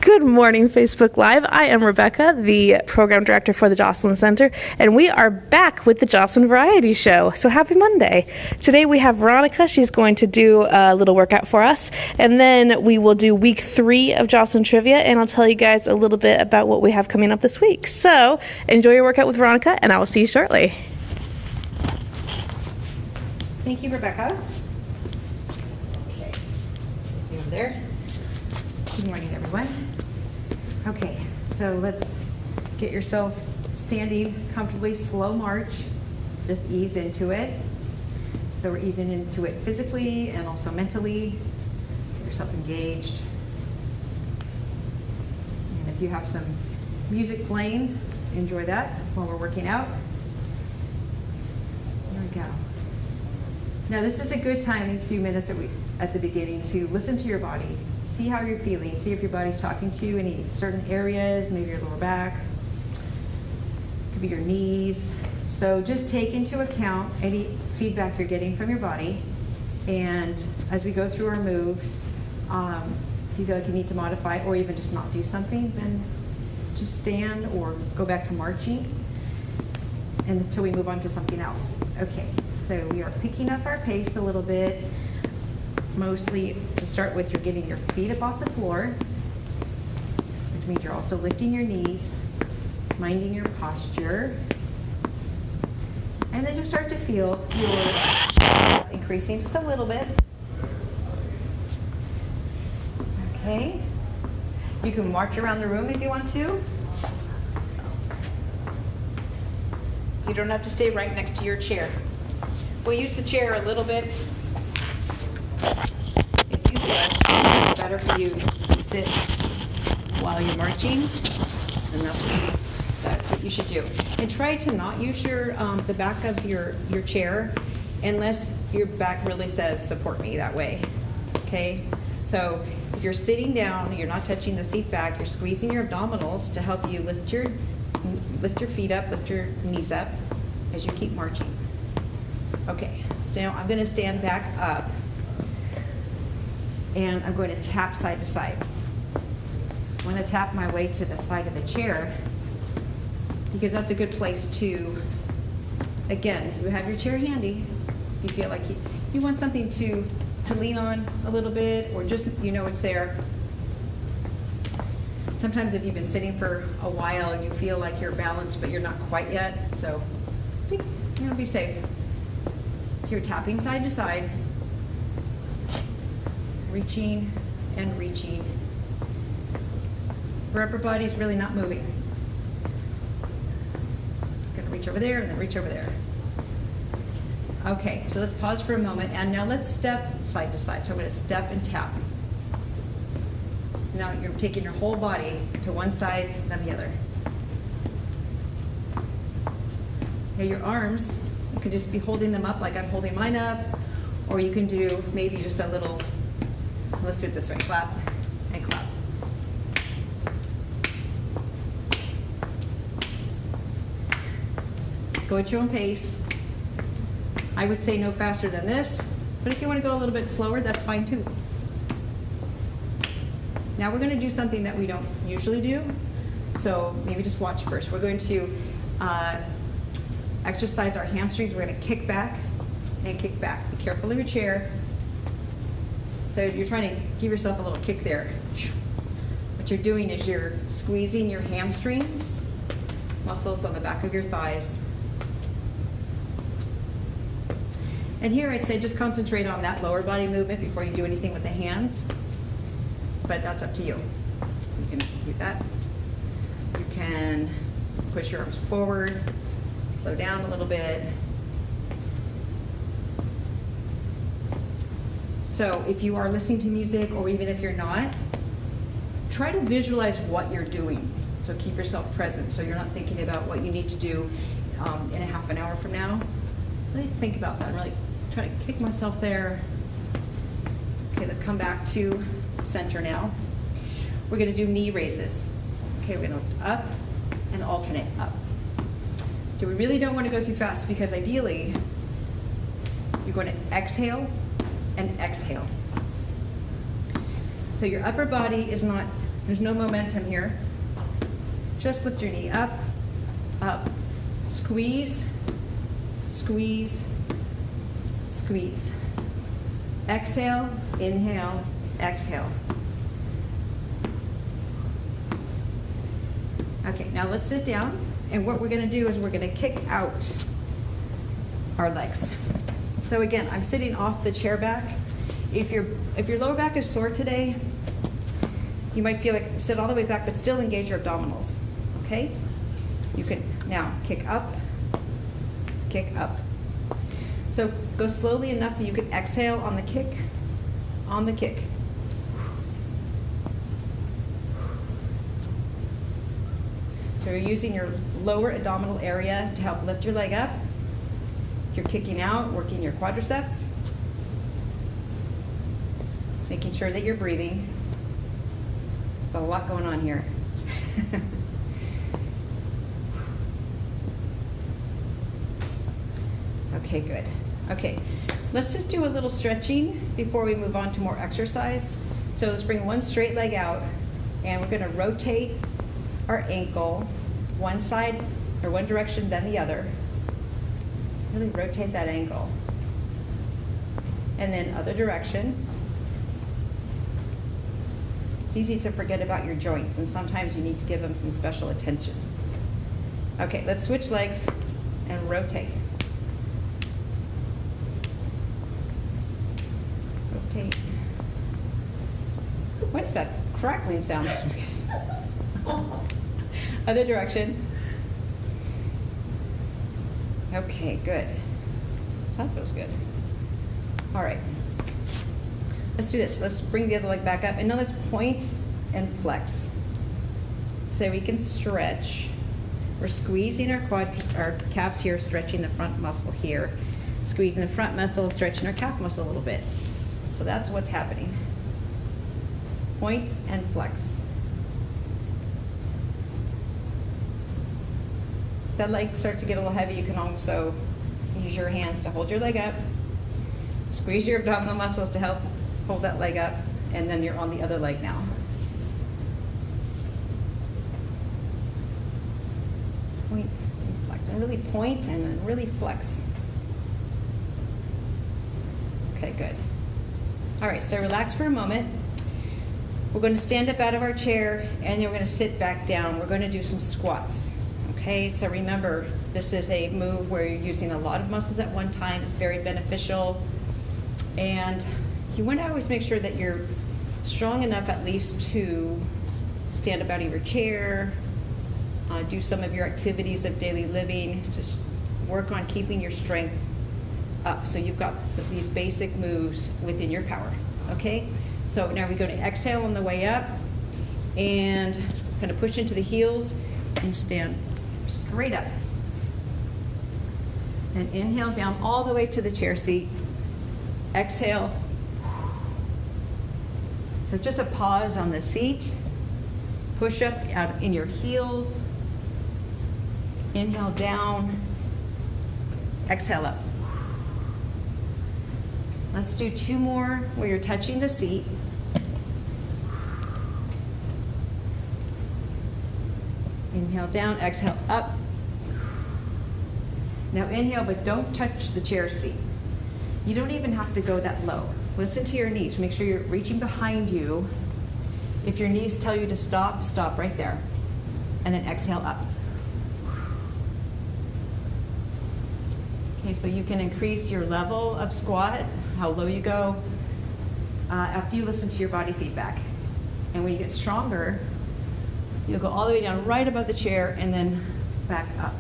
Good morning, Facebook Live. I am Rebecca, the program director for the Joslyn Center, and we are back with the Joslyn Variety Show. So happy Monday. Today we have Veronica. She's going to do a little workout for us, and then we will do week 3 of Joslyn Trivia, and I'll tell you guys a little bit about what we have coming up this week. So enjoy your workout with Veronica, and I will see you shortly. Thank you, Rebecca. Okay, you over there. Good morning, everyone. Okay, so let's get yourself standing comfortably, slow march. Just ease into it. So we're easing into it physically and also mentally. Get yourself engaged. And if you have some music playing, enjoy that while we're working out. There we go. Now this is a good time, these few minutes at the beginning, to listen to your body. See how you're feeling. See if your body's talking to you, any certain areas, maybe your lower back. Could be your knees. So just take into account any feedback you're getting from your body. And as we go through our moves, if you feel like you need to modify or even just not do something, then just stand or go back to marching until we move on to something else. Okay, so we are picking up our pace a little bit. Mostly to start with, you're getting your feet up off the floor, which means you're also lifting your knees, minding your posture. And then you'll start to feel your increasing just a little bit. Okay. You can march around the room if you want to. You don't have to stay right next to your chair. We'll use the chair a little bit. If you feel it's better for you to sit while you're marching, then that's what you should do. And try to not use your the back of your chair unless your back really says support me that way. Okay? So if you're sitting down, you're not touching the seat back, you're squeezing your abdominals to help you lift your feet up, lift your knees up as you keep marching. Okay, so now I'm going to stand back up. And I'm going to tap side to side. I'm going to tap my way to the side of the chair because that's a good place to, again, you have your chair handy. You feel like you want something to lean on a little bit, or just, it's there. Sometimes if you've been sitting for a while, you feel like you're balanced, but you're not quite yet. So, be safe. So you're tapping side to side. Reaching and reaching. Your upper body's really not moving. Just gonna reach over there and then reach over there. Okay, so let's pause for a moment and now let's step side to side. So I'm gonna step and tap. Now you're taking your whole body to one side, then the other. Now your arms, you could just be holding them up like I'm holding mine up, or you can do maybe just a little. Let's do it this way, clap and clap. Go at your own pace. I would say no faster than this, but if you want to go a little bit slower, that's fine too. Now we're going to do something that we don't usually do, so maybe just watch first. We're going to exercise our hamstrings. We're going to kick back and kick back. Be careful of your chair. So you're trying to give yourself a little kick there. What you're doing is you're squeezing your hamstrings, muscles on the back of your thighs. And here I'd say just concentrate on that lower body movement before you do anything with the hands. But that's up to you. You can do that. You can push your arms forward, slow down a little bit. So if you are listening to music, or even if you're not, try to visualize what you're doing. So keep yourself present, so you're not thinking about what you need to do in a half an hour from now. Really think about that. I'm really trying to kick myself there. Okay, let's come back to center now. We're going to do knee raises. Okay, we're going to lift up and alternate up. So we really don't want to go too fast because ideally you're going to exhale and exhale. So your upper body is not, there's no momentum here. Just lift your knee up, up. Squeeze, squeeze, squeeze. Exhale, inhale, exhale. Okay, now let's sit down, and what we're gonna do is we're gonna kick out our legs. So again, I'm sitting off the chair back. If your lower back is sore today, you might feel like sit all the way back, but still engage your abdominals, okay? You can now kick up, kick up. So go slowly enough that you can exhale on the kick, on the kick. So you're using your lower abdominal area to help lift your leg up. You're kicking out, working your quadriceps, making sure that you're breathing. There's a lot going on here. Okay, good. Okay, let's just do a little stretching before we move on to more exercise. So let's bring one straight leg out, and we're gonna rotate our ankle one side or one direction, then the other. Really rotate that ankle. And then other direction. It's easy to forget about your joints, and sometimes you need to give them some special attention. Okay, let's switch legs and rotate. Rotate. What's that crackling sound? Other direction. Okay, good. So that feels good. All right. Let's do this. Let's bring the other leg back up, and now let's point and flex. So we can stretch. We're squeezing our calves here, stretching the front muscle here, squeezing the front muscle, stretching our calf muscle a little bit. So that's what's happening. Point and flex. If that leg starts to get a little heavy, you can also use your hands to hold your leg up. Squeeze your abdominal muscles to help hold that leg up, and then you're on the other leg now. Point and flex, and really point and then really flex. Okay, good. All right, so relax for a moment. We're going to stand up out of our chair, and then we're going to sit back down. We're going to do some squats. Okay, so remember, this is a move where you're using a lot of muscles at one time. It's very beneficial, and you want to always make sure that you're strong enough at least to stand up out of your chair, do some of your activities of daily living, just work on keeping your strength up. So you've got these basic moves within your power, okay? So now we're going to exhale on the way up and kind of push into the heels and stand straight up. And inhale down all the way to the chair seat. Exhale. So just a pause on the seat. Push up out in your heels. Inhale down. Exhale up. Let's do two more where you're touching the seat. Inhale down, exhale up. Now inhale, but don't touch the chair seat. You don't even have to go that low. Listen to your knees. Make sure you're reaching behind you. If your knees tell you to stop, stop right there. And then exhale up. Okay, so you can increase your level of squat, how low you go, after you listen to your body feedback. And when you get stronger, you'll go all the way down right above the chair and then back up.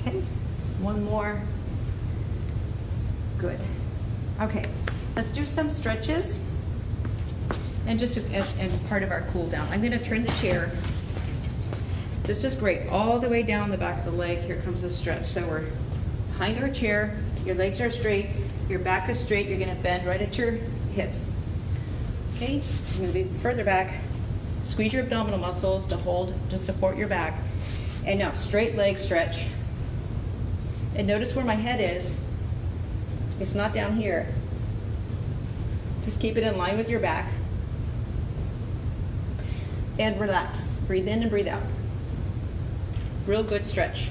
Okay, one more. Good. Okay, let's do some stretches. And just as part of our cool down, I'm gonna turn the chair. This is great, all the way down the back of the leg. Here comes the stretch. So we're behind our chair, your legs are straight, your back is straight, you're gonna bend right at your hips. Okay, I'm gonna be further back. Squeeze your abdominal muscles to hold, to support your back. And now straight leg stretch. And notice where my head is. It's not down here. Just keep it in line with your back. and relax. Breathe in and breathe out. Real good stretch.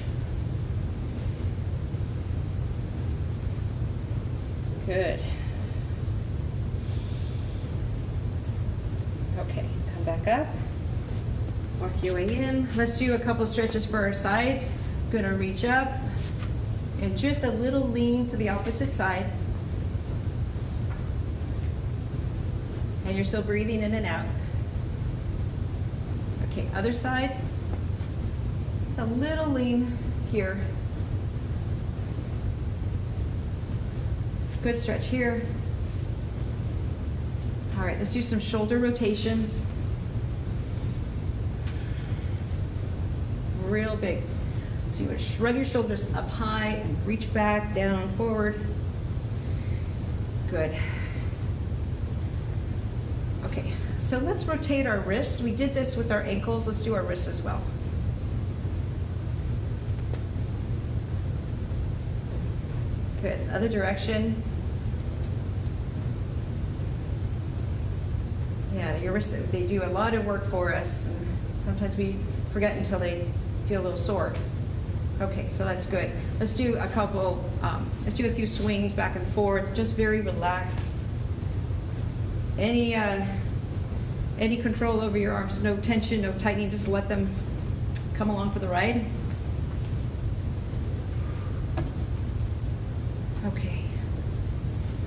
Good. Okay, come back up. Walk your way in. Let's do a couple stretches for our sides. Gonna reach up and just a little lean to the opposite side. And you're still breathing in and out. Okay, other side. It's a little lean here. Good stretch here. All right, let's do some shoulder rotations. Real big. So you would shrug your shoulders up high and reach back, down, forward. Good. Okay, so let's rotate our wrists. We did this with our ankles. Let's do our wrists as well. Good. Other direction. Yeah, your wrists, they do a lot of work for us. And sometimes we forget until they feel a little sore. Okay, so that's good. Let's do a couple, let's do a few swings back and forth, just very relaxed. Any control over your arms, no tension, no tightening, just let them come along for the ride. Okay.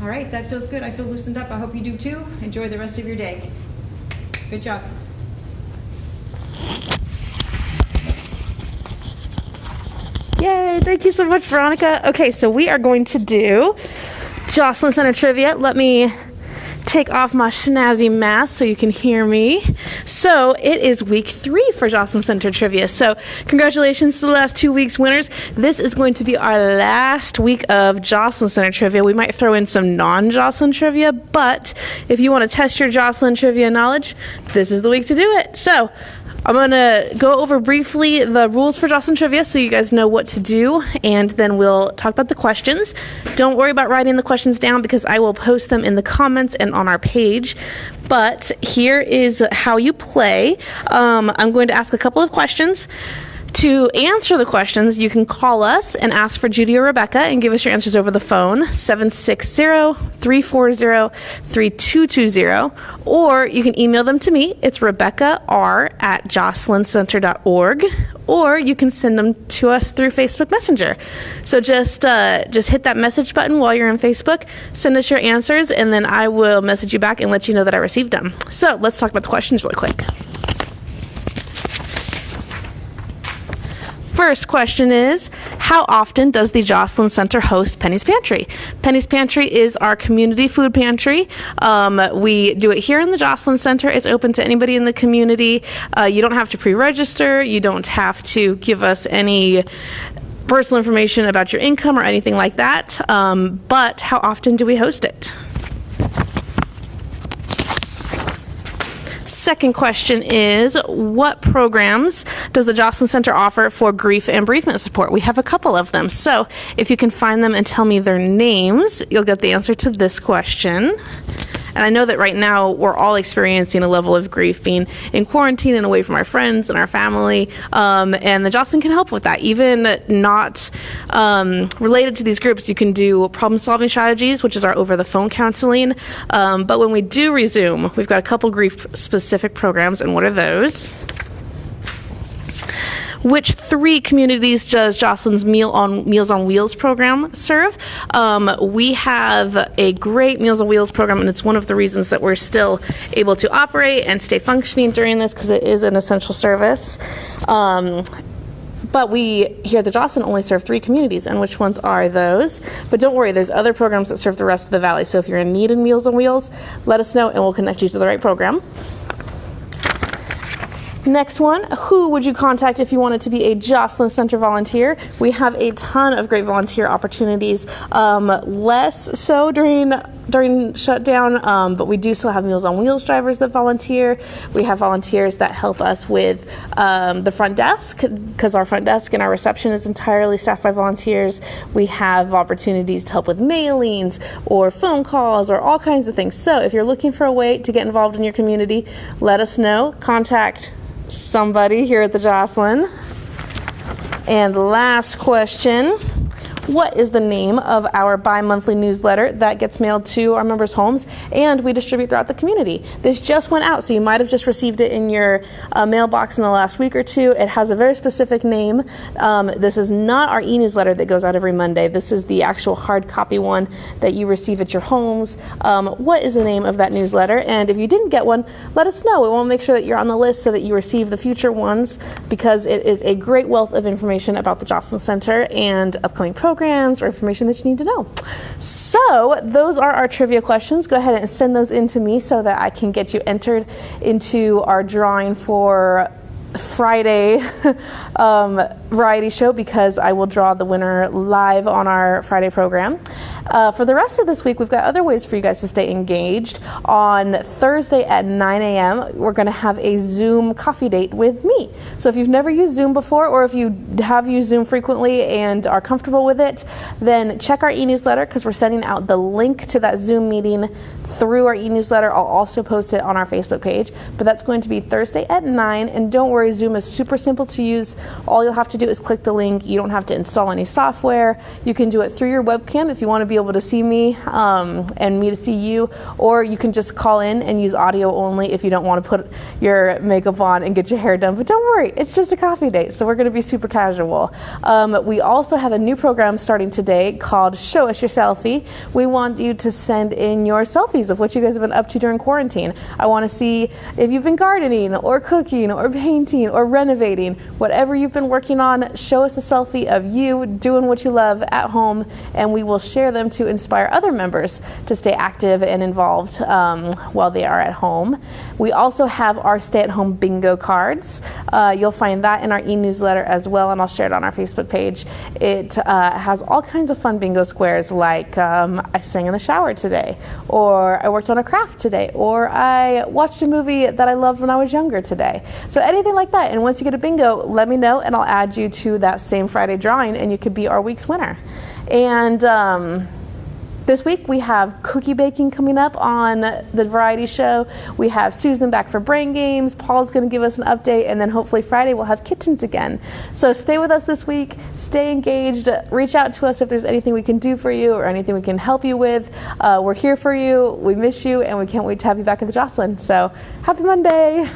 All right, that feels good. I feel loosened up. I hope you do too. Enjoy the rest of your day. Good job. Yay, thank you so much, Veronica. Okay, so we are going to do Joslyn Center Trivia. Let me take off my snazzy mask so you can hear me. So it is week 3 for Joslyn Center Trivia. So congratulations to the last 2 weeks winners. This is going to be our last week of Joslyn Center Trivia. We might throw in some non-Joslyn trivia, but if you want to test your Joslyn trivia knowledge, this is the week to do it. So I'm going to go over briefly the rules for Joslyn Trivia so you guys know what to do, and then we'll talk about the questions. Don't worry about writing the questions down because I will post them in the comments and on our page. But here is how you play. I'm going to ask a couple of questions. To answer the questions, you can call us and ask for Judy or Rebecca and give us your answers over the phone, 760-340-3220, or you can email them to me. It's rebeccar@joslyncenter.org, or you can send them to us through Facebook Messenger. So just hit that message button while you're on Facebook, send us your answers, and then I will message you back and let you know that I received them. So let's talk about the questions really quick. First question is, how often does the Joslyn Center host Penny's Pantry? Penny's Pantry is our community food pantry. We do it here in the Joslyn Center. It's open to anybody in the community. You don't have to pre-register. You don't have to give us any personal information about your income or anything like that. But how often do we host it? Second question is, what programs does the Joslyn Center offer for grief and bereavement support? We have a couple of them. So if you can find them and tell me their names, you'll get the answer to this question. And I know that right now we're all experiencing a level of grief, being in quarantine and away from our friends and our family. And the Joslyn can help with that. Even not related to these groups, you can do problem-solving strategies, which is our over-the-phone counseling. But when we do resume, we've got a couple grief-specific programs. And what are those? Which 3 communities does Joslyn's Meals on Wheels program serve? We have a great Meals on Wheels program, and it's one of the reasons that we're still able to operate and stay functioning during this, because it is an essential service. But we here at the Joslyn only serve 3 communities, and which ones are those? But don't worry, there's other programs that serve the rest of the valley. So if you're in need of Meals on Wheels, let us know and we'll connect you to the right program. Next one, who would you contact if you wanted to be a Joslyn Center volunteer? We have a ton of great volunteer opportunities, less so during during shutdown, but we do still have Meals on Wheels drivers that volunteer. We have volunteers that help us with the front desk, because our front desk and our reception is entirely staffed by volunteers. We have opportunities to help with mailings or phone calls or all kinds of things. So if you're looking for a way to get involved in your community, let us know. Contact somebody here at the Joslyn. And last question. What is the name of our bi-monthly newsletter that gets mailed to our members' homes and we distribute throughout the community? This just went out, so you might have just received it in your mailbox in the last week or two. It has a very specific name. This is not our e-newsletter that goes out every Monday. This is the actual hard copy one that you receive at your homes. What is the name of that newsletter? And if you didn't get one, let us know. We want to make sure that you're on the list so that you receive the future ones, because it is a great wealth of information about the Joslyn Center and upcoming programs or information that you need to know. So those are our trivia questions. Go ahead and send those in to me so that I can get you entered into our drawing for Friday variety show, because I will draw the winner live on our Friday program. For the rest of this week, we've got other ways for you guys to stay engaged. On Thursday at 9 a.m., we're going to have a Zoom coffee date with me. So if you've never used Zoom before, or if you have used Zoom frequently and are comfortable with it, then check our e-newsletter, because we're sending out the link to that Zoom meeting through our e-newsletter. I'll also post it on our Facebook page, but that's going to be Thursday at 9. And don't worry, Zoom is super simple to use. All you'll have to do is click the link. You don't have to install any software. You can do it through your webcam if you want to be able to see me and me to see you, or you can just call in and use audio only if you don't want to put your makeup on and get your hair done. But don't worry, it's just a coffee date, so we're going to be super casual. We also have a new program starting today called Show Us Your Selfie. We want you to send in your selfies of what you guys have been up to during quarantine. I want to see if you've been gardening or cooking or painting or renovating. Whatever you've been working on, show us a selfie of you doing what you love at home, and we will share them to inspire other members to stay active and involved while they are at home. We also have our stay-at-home bingo cards. You'll find that in our e-newsletter as well, and I'll share it on our Facebook page. It has all kinds of fun bingo squares, like I sang in the shower today, or I worked on a craft today, or I watched a movie that I loved when I was younger today. So anything like that. And once you get a bingo, let me know, and I'll add you to that same Friday drawing, and you could be our week's winner. And this week we have cookie baking coming up on the variety show. We have Susan back for brain games. Paul's going to give us an update, and then hopefully Friday we'll have kittens again. So stay with us this week. Stay engaged. Reach out to us if there's anything we can do for you or anything we can help you with. We're here for you. We miss you, and we can't wait to have you back at the Joslyn. So happy Monday.